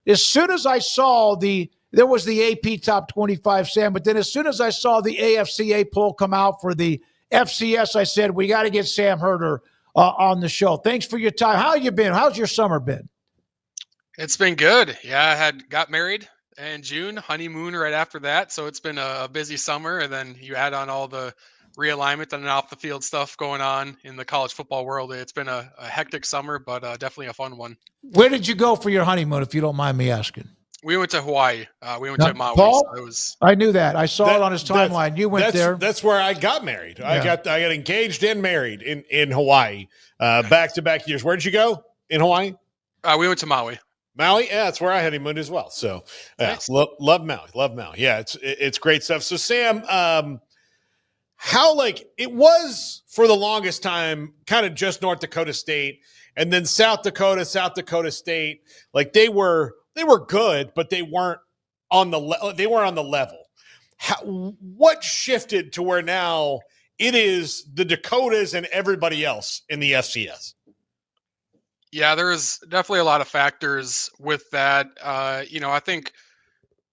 as soon as I saw there was the AP top 25, Sam, but then as soon as I saw the AFCA poll come out for the FCS, I said, we got to get Sam Herder on the show. Thanks for your time. How you been? How's your summer been? It's been good. Yeah, I got married in June, honeymoon right after that. So it's been a busy summer. And then you add on all the realignment and off the field stuff going on in the college football world. It's been a hectic summer, but definitely a fun one. Where did you go for your honeymoon, if you don't mind me asking? We went to Hawaii. We went to Maui. Paul? So it was. I knew that. I saw it on his timeline. You went there. That's where I got married. Yeah. I got engaged and married in Hawaii, back-to-back years. Where did you go in Hawaii? We went to Maui. Maui, yeah, that's where I honeymooned as well. So, yeah, nice. love Maui. Yeah, it's great stuff. So, Sam, how it was for the longest time, kind of just North Dakota State, and then South Dakota State. They were good, but they weren't on the level. What shifted to where now it is the Dakotas and everybody else in the FCS? Yeah, there's definitely a lot of factors with that. I think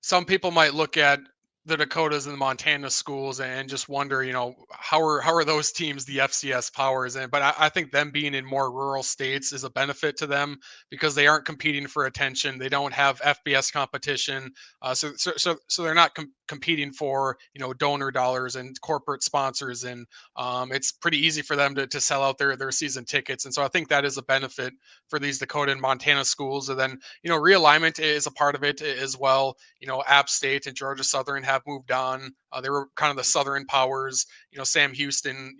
some people might look at the Dakotas and the Montana schools and just wonder, how are those teams the FCS powers? But I think them being in more rural states is a benefit to them because they aren't competing for attention. They don't have FBS competition, so they're not competing for donor dollars and corporate sponsors, and it's pretty easy for them to sell out their season tickets. And so I think that is a benefit for these Dakota and Montana schools. And then realignment is a part of it as well. App State and Georgia Southern have moved on. They were kind of the Southern powers. Sam Houston,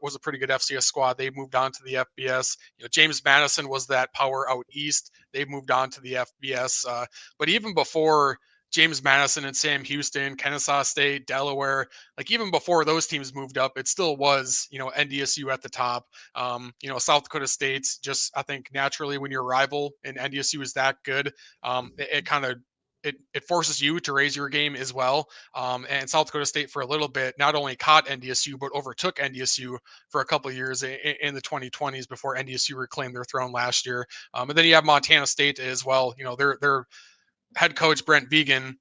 was a pretty good FCS squad. They moved on to the FBS. James Madison was that power out east. They moved on to the FBS. But even before James Madison and Sam Houston, Kennesaw State, Delaware, even before those teams moved up, it still was, NDSU at the top. South Dakota State's just, I think naturally when your rival and NDSU is that good, it forces you to raise your game as well. And South Dakota State for a little bit not only caught NDSU, but overtook NDSU for a couple of years in the 2020s before NDSU reclaimed their throne last year. And then you have Montana State as well. Their head coach, Brent Vegan,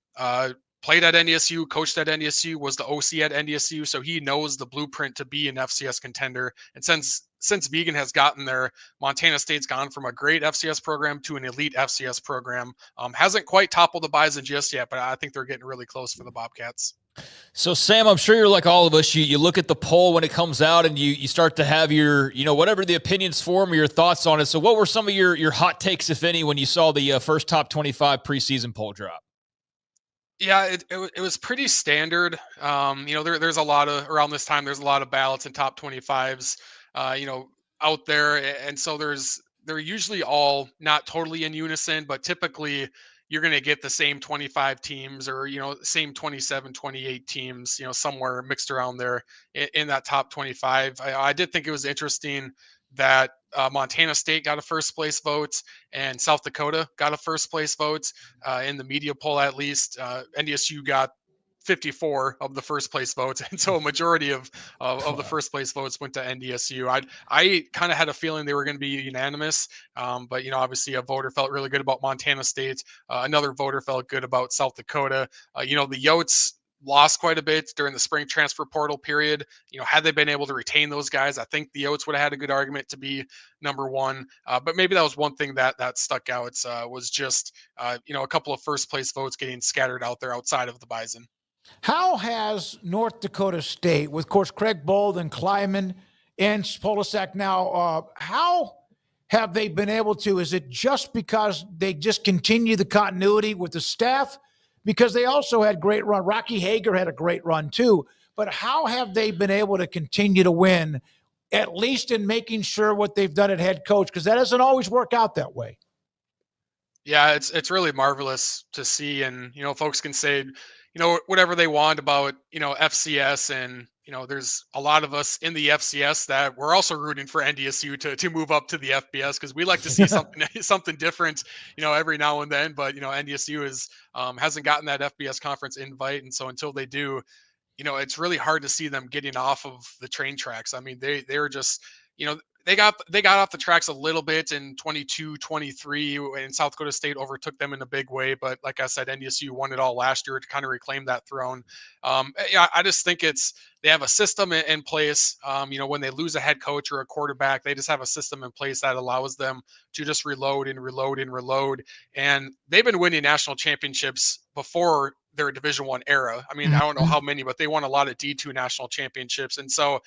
played at NDSU, coached at NDSU, was the OC at NDSU. So he knows the blueprint to be an FCS contender. And since Vegan has gotten there, Montana State's gone from a great FCS program to an elite FCS program. Hasn't quite toppled the Bison just yet, but I think they're getting really close for the Bobcats. So, Sam, I'm sure you're like all of us. You look at the poll when it comes out and you start to have your, whatever the opinions form or your thoughts on it. So what were some of your hot takes, if any, when you saw the first top 25 preseason poll drop? Yeah, it was pretty standard. There's a lot of, around this time, there's a lot of ballots and top 25s, out there. And so they're usually all not totally in unison, but typically you're going to get the same 25 teams or, same 27, 28 teams, somewhere mixed around there in that top 25. I did think it was interesting that Montana State got a first place vote and South Dakota got a first place vote in the media poll. At least NDSU got 54 of the first place votes, and so a majority of the first place votes went to NDSU. I kind of had a feeling they were going to be unanimous, but obviously a voter felt really good about Montana State. Another voter felt good about South Dakota. The Yotes lost quite a bit during the spring transfer portal period. Had they been able to retain those guys, I think the Yotes would have had a good argument to be number one. But maybe that was one thing that stuck out. Was just a couple of first place votes getting scattered out there outside of the Bison. How has North Dakota State, with, of course, Craig Bold and Kleiman and Polisak now, how have they been able to? Is it just because they just continue the continuity with the staff? Because they also had great run. Rocky Hager had a great run too. But how have they been able to continue to win, at least in making sure what they've done at head coach? Because that doesn't always work out that way. Yeah, it's really marvelous to see. And, folks can say, whatever they want about, FCS and, there's a lot of us in the FCS that we're also rooting for NDSU to move up to the FBS because we like to see something different, every now and then. But, NDSU hasn't gotten that FBS conference invite. And so until they do, it's really hard to see them getting off of the train tracks. I mean, they're just, they got off the tracks a little bit in 22, 23, and South Dakota State overtook them in a big way. But like I said, NDSU won it all last year to kind of reclaim that throne. I just think they have a system in place. When they lose a head coach or a quarterback, they just have a system in place that allows them to just reload and reload and reload. And they've been winning national championships before their Division I era. I mean, I don't know how many, but they won a lot of D2 national championships. And so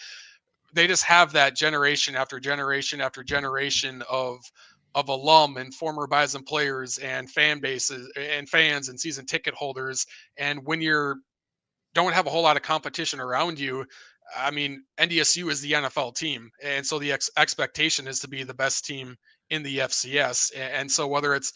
they just have that generation after generation after generation of alum and former Bison players and fan bases and fans and season ticket holders. And when don't have a whole lot of competition around you, I mean, NDSU is the NFL team. And so the expectation is to be the best team in the FCS. And so whether it's,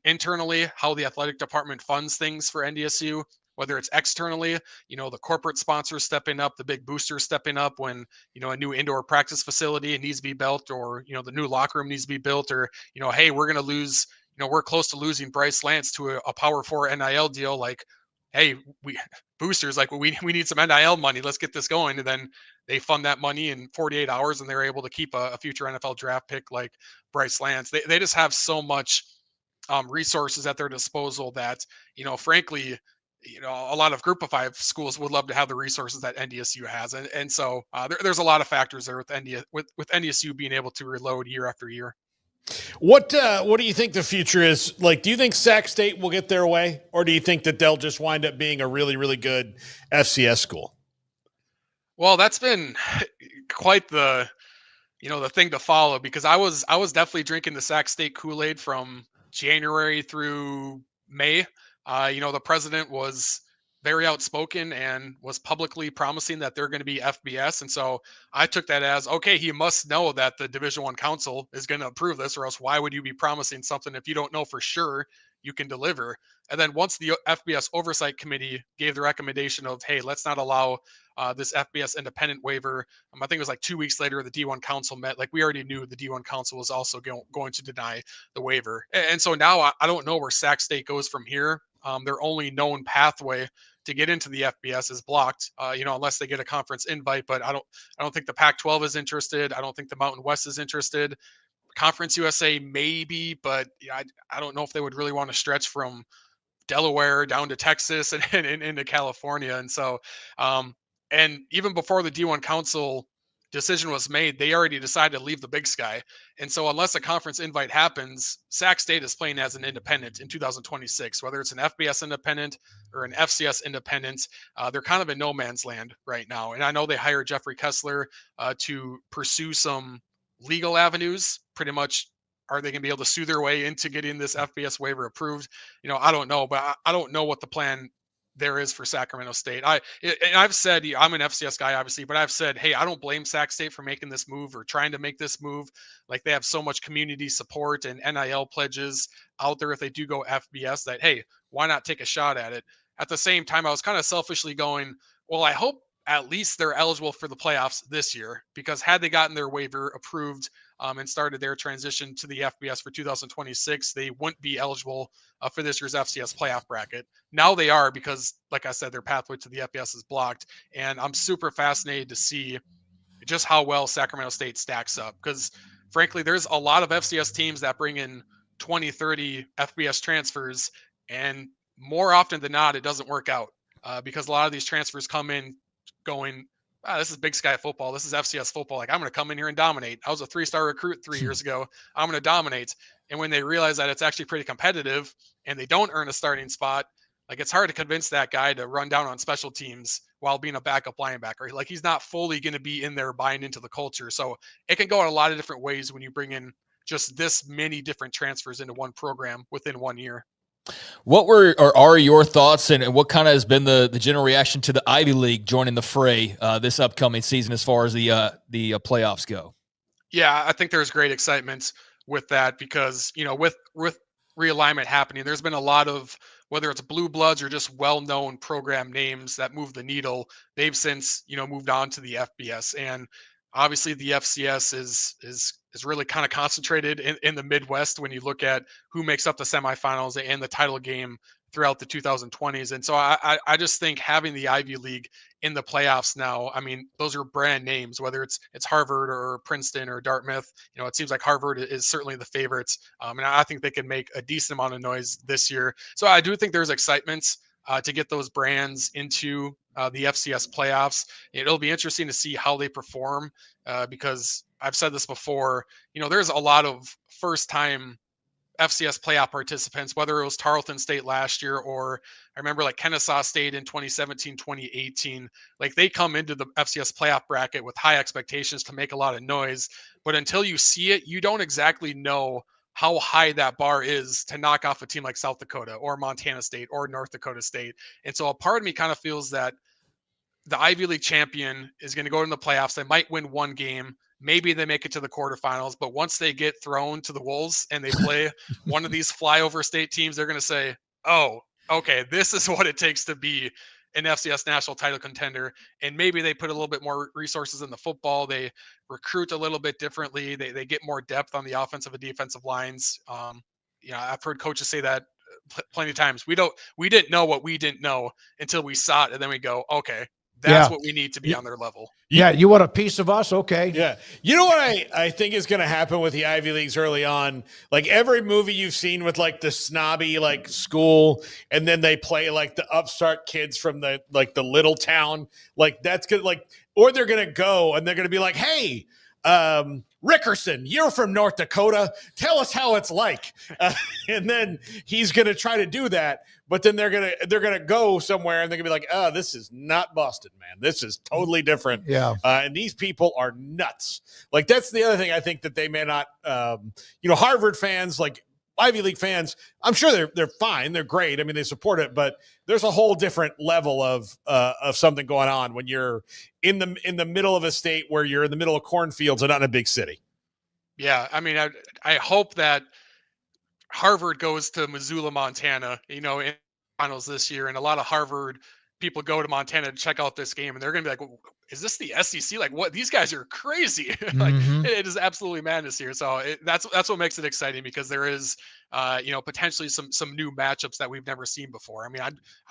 internally, how the athletic department funds things for NDSU, whether it's externally, the corporate sponsors stepping up, the big boosters stepping up when, a new indoor practice facility needs to be built, or, the new locker room needs to be built, or, hey, we're going to lose, we're close to losing Bryce Lance to a Power 4 NIL deal. Like, hey, boosters, like, we need some NIL money. Let's get this going. And then they fund that money in 48 hours and they're able to keep a future NFL draft pick like Bryce Lance. They just have so much resources at their disposal that, frankly, a lot of Group of 5 schools would love to have the resources that NDSU has. And so there's a lot of factors there with NDSU being able to reload year after year. What do you think the future is? Like, do you think Sac State will get their way, or do you think that they'll just wind up being a really, really good FCS school? Well, that's been quite the thing to follow, because I was definitely drinking the Sac State Kool-Aid from January through May. The president was very outspoken and was publicly promising that they're going to be FBS. And so I took that as, okay, he must know that the Division I Council is going to approve this, or else why would you be promising something if you don't know for sure you can deliver? And then once the FBS Oversight Committee gave the recommendation of, hey, let's not allow this FBS independent waiver, I think it was like 2 weeks later, the D1 Council met. Like, we already knew the D1 Council was also going to deny the waiver. And so now I don't know where Sac State goes from here. Their only known pathway to get into the FBS is blocked, unless they get a conference invite. But I don't think the Pac-12 is interested. I don't think the Mountain West is interested. Conference USA maybe, but I don't know if they would really want to stretch from Delaware down to Texas and into California. And so, and even before the D1 Council decision was made, they already decided to leave the Big Sky. And so unless a conference invite happens, Sac State is playing as an independent in 2026, whether it's an FBS independent or an FCS independent. They're kind of in no man's land right now. And I know they hired Jeffrey Kessler to pursue some legal avenues. Pretty much, are they going to be able to sue their way into getting this FBS waiver approved? I don't know, but I don't know what the plan there is for Sacramento State. I've said, I'm an FCS guy, obviously, but I've said, hey, I don't blame Sac State for making this move or trying to make this move. Like, they have so much community support and NIL pledges out there if they do go FBS that, hey, why not take a shot at it? At the same time, I was kind of selfishly going, well, I hope at least they're eligible for the playoffs this year, because had they gotten their waiver approved and started their transition to the FBS for 2026, they wouldn't be eligible for this year's FCS playoff bracket. Now they are, because, like I said, their pathway to the FBS is blocked. And I'm super fascinated to see just how well Sacramento State stacks up, because frankly, there's a lot of FCS teams that bring in 20, 30 FBS transfers, and more often than not, it doesn't work out because a lot of these transfers come in going, this is Big Sky football. This is FCS football. Like, I'm going to come in here and dominate. I was a 3-star recruit 3 years ago. I'm going to dominate. And when they realize that it's actually pretty competitive and they don't earn a starting spot, like, it's hard to convince that guy to run down on special teams while being a backup linebacker. Like, he's not fully going to be in there buying into the culture. So it can go in a lot of different ways when you bring in just this many different transfers into one program within 1 year. What were or are your thoughts, and what kind of has been the general reaction to the Ivy League joining the fray this upcoming season as far as the playoffs go? Yeah, I think there's great excitement with that, because with realignment happening, there's been a lot of, whether it's blue bloods or just well-known program names that move the needle, they've since moved on to the FBS. And obviously the FCS is really kind of concentrated in the Midwest when you look at who makes up the semifinals and the title game throughout the 2020s. And so I just think having the Ivy League in the playoffs now, I mean, those are brand names, whether it's Harvard or Princeton or Dartmouth. It seems like Harvard is certainly the favorites. And I think they can make a decent amount of noise this year. So I do think there's excitement to get those brands into the FCS playoffs. It'll be interesting to see how they perform because I've said this before, there's a lot of first-time FCS playoff participants, whether it was Tarleton State last year or I remember like Kennesaw State in 2017, 2018, like they come into the FCS playoff bracket with high expectations to make a lot of noise. But until you see it, you don't exactly know how high that bar is to knock off a team like South Dakota or Montana State or North Dakota State. And so a part of me kind of feels that the Ivy League champion is going to go in the playoffs. They might win one game. Maybe they make it to the quarterfinals, but once they get thrown to the Wolves and they play one of these flyover state teams, they're going to say, oh, okay, this is what it takes to be an FCS national title contender. And maybe they put a little bit more resources in the football. They recruit a little bit differently. They get more depth on the offensive and defensive lines. I've heard coaches say that plenty of times. We didn't know what we didn't know until we saw it. And then we go, okay, that's what we need to be on their level. Yeah, you want a piece of us? Okay. Yeah. You know what I think is going to happen with the Ivy Leagues early on? Like every movie you've seen with like the snobby like school, and then they play like the upstart kids from the little town. Like that's good. Like, or they're going to go and they're going to be like, hey, Rickerson, you're from North Dakota. Tell us how it's like. And then he's going to try to do that. But then they're going to go somewhere and they're going to be like, oh, this is not Boston, man. This is totally different. Yeah. And these people are nuts. Like that's the other thing I think that they may not, Harvard fans, like Ivy League fans, I'm sure they're fine. They're great. I mean, they support it, but there's a whole different level of something going on when you're in the middle of a state where you're in the middle of cornfields and not in a big city. Yeah. I mean, I hope that Harvard goes to Missoula, Montana, in finals this year. And a lot of Harvard people go to Montana to check out this game and they're going to be like, well, is this the SEC? Like what? These guys are crazy. Like it is absolutely madness here. So that's what makes it exciting because there is, potentially some new matchups that we've never seen before. I mean,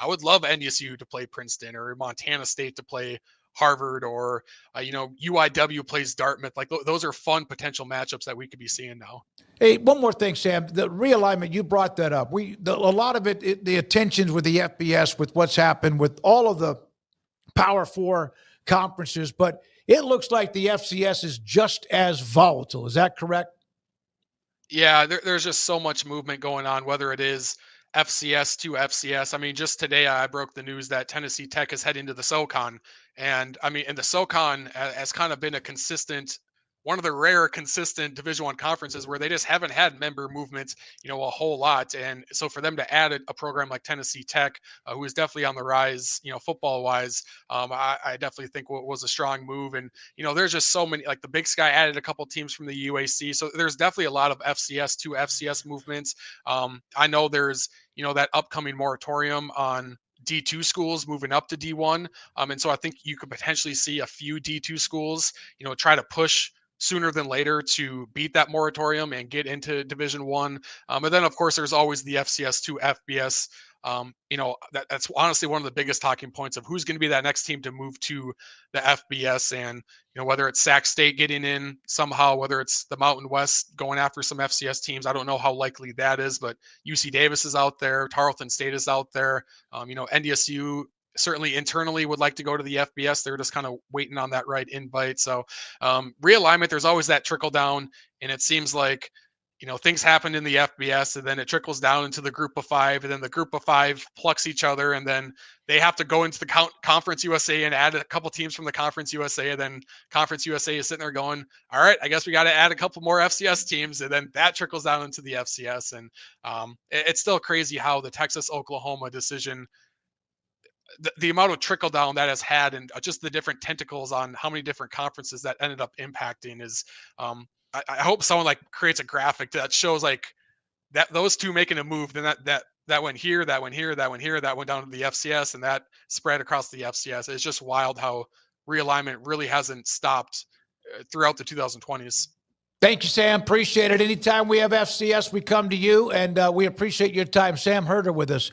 I would love NDSU to play Princeton or Montana State to play Harvard or, UIW plays Dartmouth. Like those are fun potential matchups that we could be seeing now. Hey, one more thing, Sam. The realignment, you brought that up. A lot of it, the attentions with the FBS, with what's happened with all of the Power 4 conferences, but it looks like the FCS is just as volatile. Is that correct? Yeah, there's just so much movement going on, whether it is FCS to FCS. I mean, just today I broke the news that Tennessee Tech is heading to the SoCon. And I mean, and the SoCon has kind of been one of the rare consistent Division I conferences where they just haven't had member movement, a whole lot. And so for them to add a program like Tennessee Tech, who is definitely on the rise, football wise, I definitely think was a strong move. And, there's just so many, like the Big Sky added a couple teams from the UAC. So there's definitely a lot of FCS to FCS movements. I know there's, that upcoming moratorium on D2 schools moving up to D1. And so I think you could potentially see a few D2 schools, try to push sooner than later to beat that moratorium and get into Division I. And then, of course, there's always the FCS to FBS. That's honestly one of the biggest talking points of who's going to be that next team to move to the FBS. And, whether it's Sac State getting in somehow, whether it's the Mountain West going after some FCS teams, I don't know how likely that is, but UC Davis is out there. Tarleton State is out there. NDSU certainly internally would like to go to the FBS. They're just kind of waiting on that right invite. So realignment, there's always that trickle down. And it seems like, things happen in the FBS and then it trickles down into the group of 5 and then the group of 5 plucks each other. And then they have to go into the Conference USA and add a couple teams from the Conference USA. And then Conference USA is sitting there going, all right, I guess we got to add a couple more FCS teams. And then that trickles down into the FCS. And it's still crazy how the Texas-Oklahoma decision, the amount of trickle down that has had and just the different tentacles on how many different conferences that ended up impacting is, I hope someone like creates a graphic that shows like that those two making a move, then that went here, that went here, that went here, that went down to the FCS, and that spread across the FCS. It's just wild how realignment really hasn't stopped throughout the 2020s. Thank you, Sam. Appreciate it. Anytime we have FCS, we come to you, and we appreciate your time. Sam Herder with us.